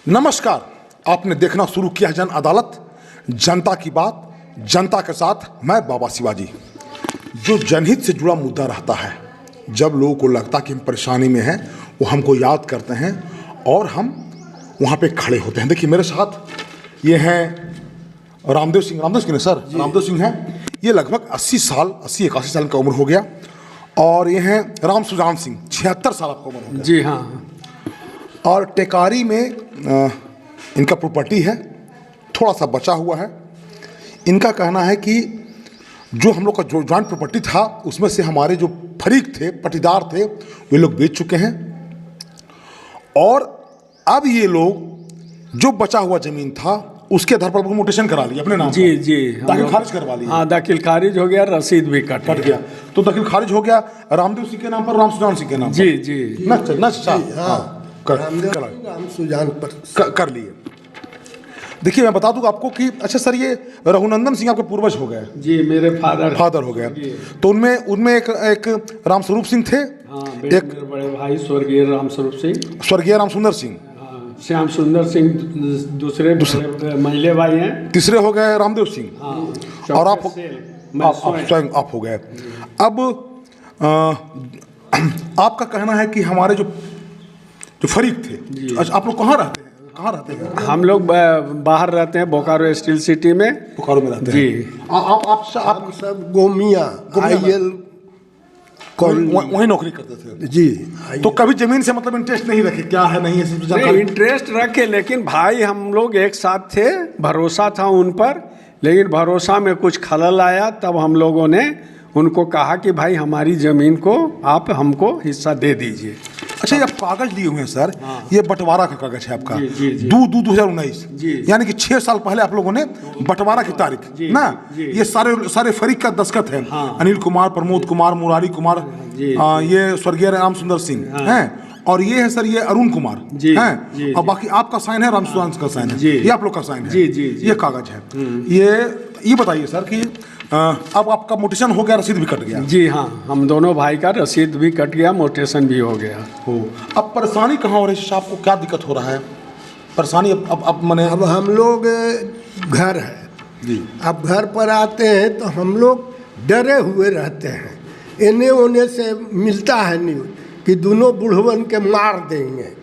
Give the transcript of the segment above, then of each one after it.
नमस्कार, आपने देखना शुरू किया है जन अदालत, जनता की बात, जनता के साथ। मैं बाबा शिवाजी। जो जनहित से जुड़ा मुद्दा रहता है, जब लोगों को लगता कि हम परेशानी में हैं, वो हमको याद करते हैं और हम वहाँ पे खड़े होते हैं। देखिए मेरे साथ ये हैं रामदेव सिंह ने सर, रामदेव सिंह हैं। ये लगभग 80-81 साल का उम्र हो गया। और ये हैं राम सुजान सिंह, 76 साल आपका उम्र हो गया। जी हाँ। और टेकारी में इनका प्रॉपर्टी है, थोड़ा सा बचा हुआ है। इनका कहना है कि जो हम लोग का जो जॉइंट प्रॉपर्टी था, उसमें से हमारे जो फरीक थे, पटीदार थे, वे लोग बेच चुके हैं। और अब ये लोग जो बचा हुआ जमीन था उसके आधार पर मोटेशन करा लिया अपने नाम। जी जी, दाखिल खारिज करवा लिया। हाँ, दाखिल खारिज हो गया, रसीद भी कट गया। तो दाखिल खारिज हो गया रामदेव सिंह के नाम पर, राम सुजान सिंह के नाम पर। जी जी, राम सुजान पर कर लिए। देखिए मैं बता दूं आपको कि अच्छा सर, ये रघुनंदन सिंह आपके पूर्वज हो गए। जी, मेरे फादर हो गए। तो उनमें एक रामस्वरूप सिंह थे। हाँ, एक मेरे बड़े भाई स्वर्गीय रामस्वरूप सिंह, स्वर्गीय राम सुंदर सिंह, श्याम सुंदर सिंह दूसरे महिला भाई हैं। तीसरे हो गए रामदेव सिंह। हाँ, और आप स्वयं आप हो गए। अब आपका कहना है कि हमारे जो फरीक थे, आप लोग कहाँ रहते हैं? हम लोग बाहर रहते हैं, बोकारो स्टील सिटी में। बोकारो में रहते हैं जी। आप सब गोमिया आईएल वही नौकरी करते थे जी। तो कभी जमीन से मतलब इंटरेस्ट नहीं रखे, क्या है नहीं है? इंटरेस्ट रखे, लेकिन भाई हम लोग एक साथ थे, भरोसा था उन पर। लेकिन भरोसा में कुछ खलल आया, तब हम लोगों ने उनको कहा कि भाई हमारी ज़मीन को आप हमको हिस्सा दे दीजिए। अच्छा, ये आप कागज लिए हुए हैं सर। हाँ। ये बंटवारा का कागज है आपका। 2019, यानी कि 6 साल पहले आप लोगों ने बंटवारा की तारीख ना, ये सारे फरीक का दस्तखत है। हाँ। अनिल कुमार, प्रमोद कुमार, मुरारी कुमार, ये स्वर्गीय राम सुंदर सिंह हैं। और ये है सर, ये अरुण कुमार हैं। और बाकी आपका साइन है, राम सुजान का साइन है, ये आप लोग का साइन है। ये कागज है। ये बताइए सर कि अब आपका मोटेशन हो गया, रसीद भी कट गया? जी हाँ, हम दोनों भाई का रसीद भी कट गया, मोटेशन भी हो गया। अब परेशानी कहाँ हो रही है? आपको क्या दिक्कत हो रहा है? परेशानी अब मैंने अब हम लोग घर है जी, अब घर पर आते हैं तो हम लोग डरे हुए रहते हैं। इन्हें उन्हें से मिलता है न्यूज़ कि दोनों बुढ़वन के मार देंगे।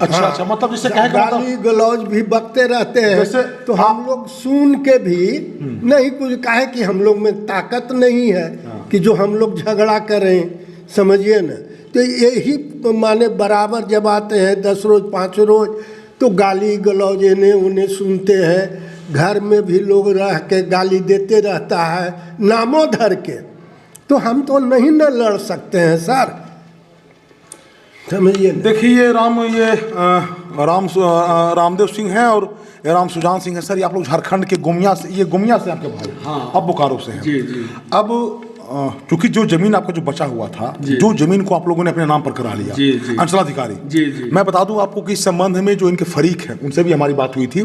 अच्छा। हाँ। अच्छा, मतलब जैसे गाली गलौज भी बकते रहते हैं। जैसे तो हम लोग सुन के भी नहीं कुछ कहे कि हम लोग में ताकत नहीं है। हाँ। कि जो हम लोग झगड़ा करें, समझिए ना। तो यही माने बराबर जब आते हैं 10 रोज 5 रोज, तो गाली गलौज इन्हें उन्हें सुनते हैं। घर में भी लोग रह के गाली देते रहता है नामों धर के। तो हम तो नहीं न लड़ सकते हैं सर, समझिए। देखिए रामदेव सिंह हैं और राम सुजान सिंह है सर। ये आप लोग झारखंड के गोमिया से, ये गोमिया से आपके भाई? हाँ। अब बोकारो से हैं। जी जी। अब क्योंकि जो जमीन आपका जो बचा हुआ था, जो जमीन को आप लोगों ने अपने नाम पर करा लिया, अंचलाधिकारी। मैं बता दूं आपको कि इस संबंध में जो इनके फरीक हैं उनसे भी हमारी बात हुई थी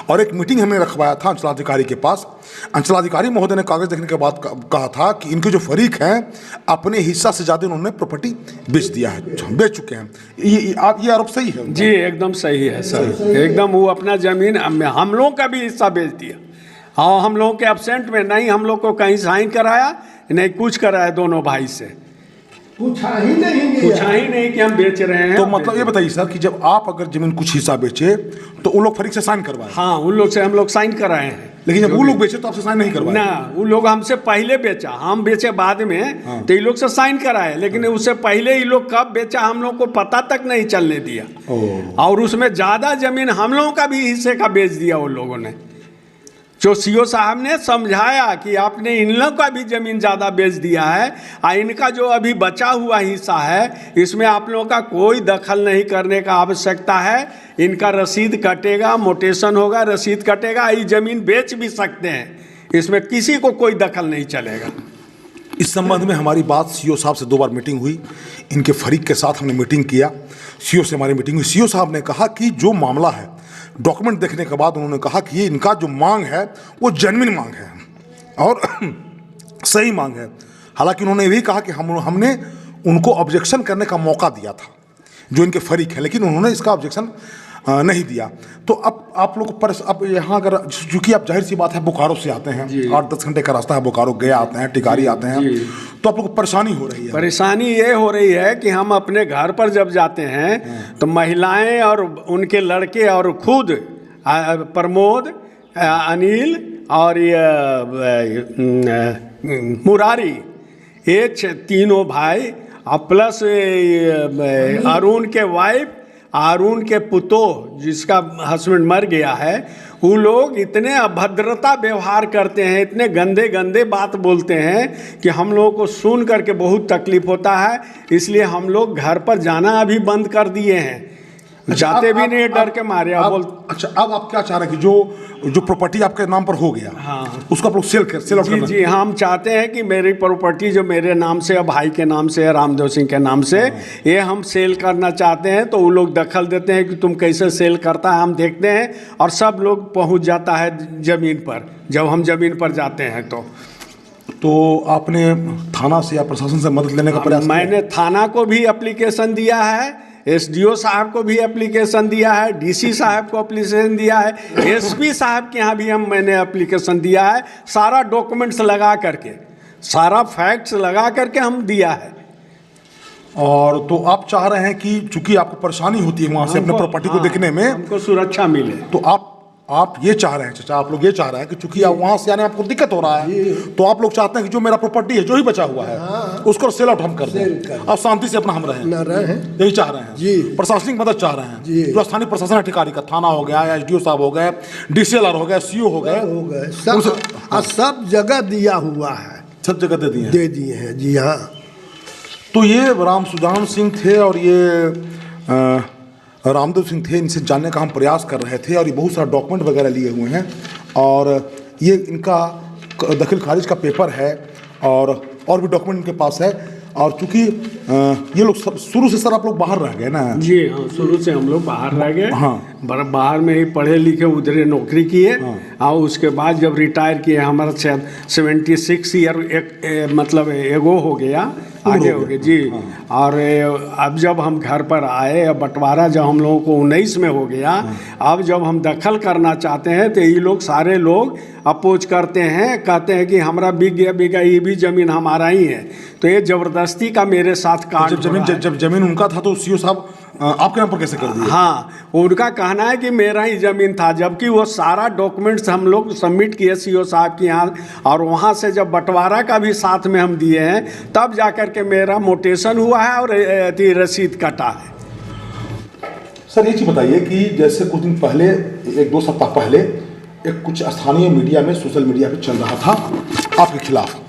और एक मीटिंग हमने रखवाया था अंचलाधिकारी के पास। अंचलाधिकारी महोदय ने कागज देखने के बाद कहा था कि इनके जो फरीक हैं अपने हिस्सा से ज्यादा उन्होंने प्रॉपर्टी बेच दिया है, बेच चुके हैं। ये आरोप सही है? जी एकदम सही है सर, एकदम। वो अपना जमीन हम लोग का भी हिस्सा बेच दिया। हाँ, हम लोगों के एब्सेंट में नहीं, हम लोग को कहीं साइन कराया नहीं, कुछ कराया दोनों भाई से। पूछा ही नहीं कि हम बेच रहे हैं। तो मतलब ये बताइए सर कि जब आप अगर जमीन कुछ हिस्सा बेचे तो उन लोग फरीक से साइन करवाए? हाँ, उन लोग से हम लोग साइन कराए हैं। लेकिन जब वो लोग बेचे तो आपसे साइन नहीं करवाए? ना, वो लोग हमसे पहले बेचा, हम बेचे बाद में। हाँ। तो ये लोग से साइन कराए, लेकिन उससे पहले ये लोग कब बेचा हम लोग को पता तक नहीं चलने दिया। और उसमें ज्यादा जमीन हम लोगों का भी हिस्से का बेच दिया उन लोगों ने। जो सीओ साहब ने समझाया कि आपने इन लोगों का भी ज़मीन ज़्यादा बेच दिया है और इनका जो अभी बचा हुआ हिस्सा है इसमें आप लोगों का कोई दखल नहीं करने का आवश्यकता है। इनका रसीद कटेगा, मोटेशन होगा, रसीद कटेगा, ये ज़मीन बेच भी सकते हैं, इसमें किसी को कोई दखल नहीं चलेगा। इस संबंध में हमारी बात सीओ साहब से 2 बार मीटिंग हुई, इनके फरीक के साथ हमने मीटिंग किया, सीओ से हमारी मीटिंग हुई। सीओ साहब ने कहा कि जो मामला है, डॉक्यूमेंट देखने के बाद उन्होंने कहा कि ये इनका जो मांग है वो जेन्युइन मांग है और सही मांग है। हालांकि उन्होंने ये भी कहा कि हमने उनको ऑब्जेक्शन करने का मौका दिया था जो इनके फरीक है, लेकिन उन्होंने इसका ऑब्जेक्शन नहीं दिया। तो अब आप लोग पर अब यहाँ अगर चूंकि आप जाहिर सी बात है बोकारो से आते हैं, 8-10 घंटे का रास्ता है, बोकारो गया आते हैं, टिकारी आते हैं, तो आप लोग को परेशानी हो रही है। परेशानी ये हो रही है कि हम अपने घर पर जब जाते हैं तो महिलाएं और उनके लड़के और खुद प्रमोद, अनिल और ये मुरारी, ये तीनों भाई और प्लस अरुण के वाइफ, अरुण के पुतोह जिसका हस्बैंड मर गया है, वो लोग इतने अभद्रता व्यवहार करते हैं, इतने गंदे गंदे बात बोलते हैं कि हम लोगों को सुन करके बहुत तकलीफ होता है। इसलिए हम लोग घर पर जाना अभी बंद कर दिए हैं, जाते भी नहीं डर के मारे। अच्छा, अब आप क्या चाह रहे हैं कि जो प्रॉपर्टी आपके नाम पर हो गया, हाँ, उसको आप लोग सेल आउट करना? जी, हम चाहते हैं कि मेरी प्रॉपर्टी जो मेरे नाम से है, भाई के नाम से है, रामदेव सिंह के नाम से, ये हम सेल करना चाहते हैं। तो वो लोग दखल देते हैं कि तुम कैसे सेल करता है, हम देखते हैं, और सब लोग पहुंच जाता है ज़मीन पर। जब हम ज़मीन पर जाते हैं तो आपने थाना से या प्रशासन से मदद लेने का प्रयास? मैंने थाना को भी एप्लीकेशन दिया है, एसडीओ साहब को भी एप्लीकेशन दिया है, डीसी साहब को एप्लीकेशन दिया है, एसपी साहब के यहाँ भी मैंने एप्लीकेशन दिया है। सारा डॉक्यूमेंट्स लगा करके, सारा फैक्ट्स लगा करके हम दिया है। और तो आप चाह रहे हैं कि चूंकि आपको परेशानी होती है वहाँ से अपने प्रॉपर्टी को देखने में, हमको सुरक्षा मिले, तो आप ये चाह रहे हैं चाचा, आप लोग ये चाह रहे हैं कि चूंकि आप वहाँ से आने में आपको दिक्कत हो रहा है, तो आप लोग चाहते हैं कि जो मेरा प्रॉपर्टी है, जो ही बचा हुआ है, उसको सेल आउट हम कर दें, अब शांति से अपना हम रहें, यही चाह रहे हैं जी। प्रशासनिक मदद चाह रहे हैं, जो स्थानीय प्रशासन अधिकारी का, थाना हो गया, एसडीओ साहब हो गए, डीसीएलआर हो गए, सीओ हो गए, सब जगह दिया हुआ है, सब जगह दे दिए हैं। जी हाँ। तो ये राम सुजान सिंह थे और ये रामदेव सिंह थे, इनसे जानने का हम प्रयास कर रहे थे, और ये बहुत सारा डॉक्यूमेंट वगैरह लिए हुए हैं, और ये इनका दखल खारिज का पेपर है, और भी डॉक्यूमेंट इनके पास है। और चूंकि ये लोग सब शुरू से सर आप लोग बाहर रह गए ना? जी हाँ, शुरू से हम लोग बाहर रह गए। हाँ, बाहर में ही पढ़े लिखे, उधर नौकरी किए। और उसके बाद जब रिटायर किए, हमारा 76 ईयर मतलब एगो हो गया, आगे हो गया जी। और अब जब हम घर पर आए, बंटवारा जब हम लोगों को 19 में हो गया, अब जब हम दखल करना चाहते हैं तो ये लोग सारे लोग अपोज करते हैं, कहते हैं कि हमारा बिक गया, ये भी ज़मीन हमारा ही है। तो ये ज़बरदस्ती का मेरे साथ कांड। जब जमीन उनका था तो सीओ साहब आपके नाम पर कैसे कर दिए? हाँ, उनका कहना है कि मेरा ही ज़मीन था, जबकि वो सारा डॉक्यूमेंट्स हम लोग सबमिट किए सीओ साहब के यहाँ, और वहाँ से जब बंटवारा का भी साथ में हम दिए हैं, तब जाकर के मेरा मोटेशन हुआ है और रसीद कटा है। सर ये चीज़ बताइए कि जैसे कुछ दिन पहले, 1-2 सप्ताह पहले, एक कुछ स्थानीय मीडिया में, सोशल मीडिया पे चल रहा था आपके खिलाफ,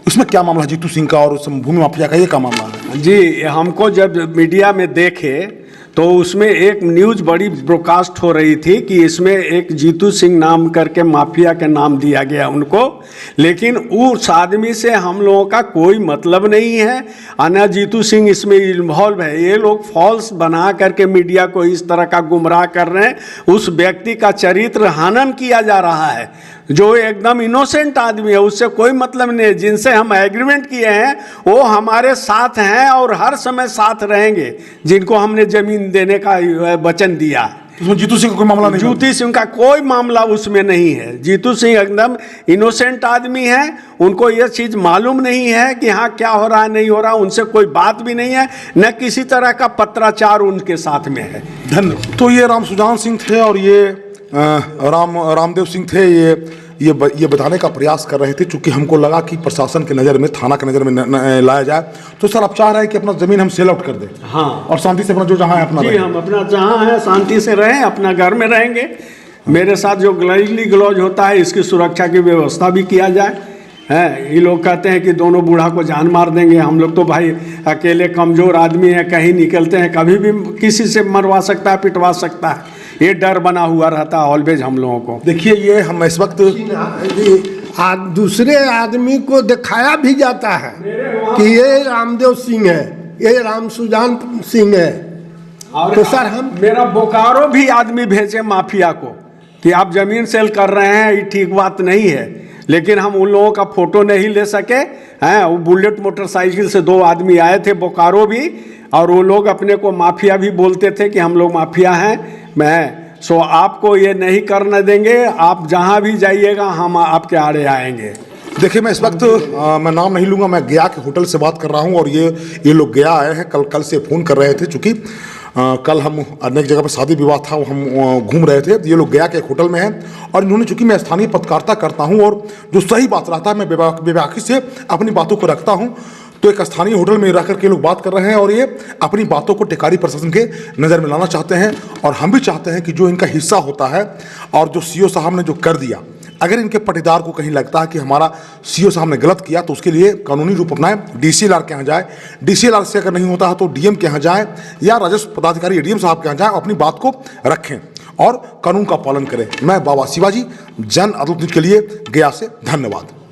उसमें क्या मामला? जीतू सिंह का और भूमि माफिया का, ये क्या मामला है? जी, हमको जब मीडिया में देखे तो उसमें एक न्यूज़ बड़ी ब्रॉडकास्ट हो रही थी कि इसमें एक जीतू सिंह नाम करके माफिया के नाम दिया गया उनको, लेकिन उस आदमी से हम लोगों का कोई मतलब नहीं है, ना जीतू सिंह इसमें इन्वॉल्व है। ये लोग फॉल्स बना करके मीडिया को इस तरह का गुमराह कर रहे हैं। उस व्यक्ति का चरित्र हनन किया जा रहा है, जो एकदम इनोसेंट आदमी है, उससे कोई मतलब नहीं है। जिनसे हम एग्रीमेंट किए हैं वो हमारे साथ हैं और हर समय साथ रहेंगे, जिनको हमने ज़मीन देने का वचन दिया। उसमें जीतू सिंह का कोई मामला नहीं? जीतू सिंह का कोई मामला उसमें नहीं है। जीतू सिंह एकदम इनोसेंट आदमी है, उनको ये चीज़ मालूम नहीं है कि हाँ क्या हो रहा है, नहीं हो रहा, उनसे कोई बात भी नहीं है, न किसी तरह का पत्राचार उनके साथ में है। धन्यवाद। तो ये राम सुजान सिंह थे और ये रामदेव सिंह थे, ये बताने का प्रयास कर रहे थे, चूंकि हमको लगा कि प्रशासन के नज़र में, थाना के नज़र में लाया जाए। तो सर आप चाह रहे हैं कि अपना ज़मीन हम सेल आउट कर दें? हाँ, और शांति से अपना जो जहाँ है अपना जी, हम अपना जहाँ है शांति से रहें, अपना घर में रहेंगे। मेरे साथ जो गली गलौज होता है, इसकी सुरक्षा की व्यवस्था भी किया जाए। ये लोग कहते हैं कि दोनों बूढ़ा को जान मार देंगे। हम लोग तो भाई अकेले कमज़ोर आदमी हैं, कहीं निकलते हैं कभी भी किसी से मरवा सकता है, पिटवा सकता है, ये डर बना हुआ रहता है ऑलवेज हम लोगों को। देखिए, ये हम इस वक्त दूसरे आदमी को दिखाया भी जाता है कि ये रामदेव सिंह है, ये राम सुजान सिंह है। तो सर हम मेरा बोकारो भी आदमी भेजे माफिया को कि आप ज़मीन सेल कर रहे हैं, ये ठीक बात नहीं है, लेकिन हम उन लोगों का फोटो नहीं ले सके हैं। वो बुलेट मोटरसाइकिल से 2 आदमी आए थे बोकारो भी, और वो लोग अपने को माफिया भी बोलते थे कि हम लोग माफिया हैं। सो आपको ये नहीं करने देंगे, आप जहाँ भी जाइएगा हम आपके आड़े आएंगे। देखिए, मैं इस वक्त मैं नाम नहीं लूँगा, मैं गया के होटल से बात कर रहा हूँ और ये लोग गया आए हैं। कल से फ़ोन कर रहे थे, चूँकि कल हम अनेक जगह पर शादी विवाह था, हम घूम रहे थे। ये लोग गया के एक होटल में हैं और इन्होंने, चूँकि मैं स्थानीय पत्रकारिता करता हूँ और जो सही बात रहता है मैं बेबाकी से अपनी बातों को रखता हूँ, तो एक स्थानीय होटल में रह करके लोग बात कर रहे हैं और ये अपनी बातों को टेकारी प्रशासन के नज़र में लाना चाहते हैं। और हम भी चाहते हैं कि जो इनका हिस्सा होता है और जो सीओ साहब ने जो कर दिया, अगर इनके पटीदार को कहीं लगता है कि हमारा सीओ साहब ने गलत किया तो उसके लिए कानूनी रूप अपनाएं, डीसीएलआर के यहाँ जाए, डीसीएलआर से अगर नहीं होता है तो डीएम के यहाँ जाए या राजस्व पदाधिकारी एडीएम साहब के यहाँ जाए, अपनी बात को रखें और कानून का पालन करें। मैं बाबा शिवाजी, जन अदालत के लिए गया से, धन्यवाद।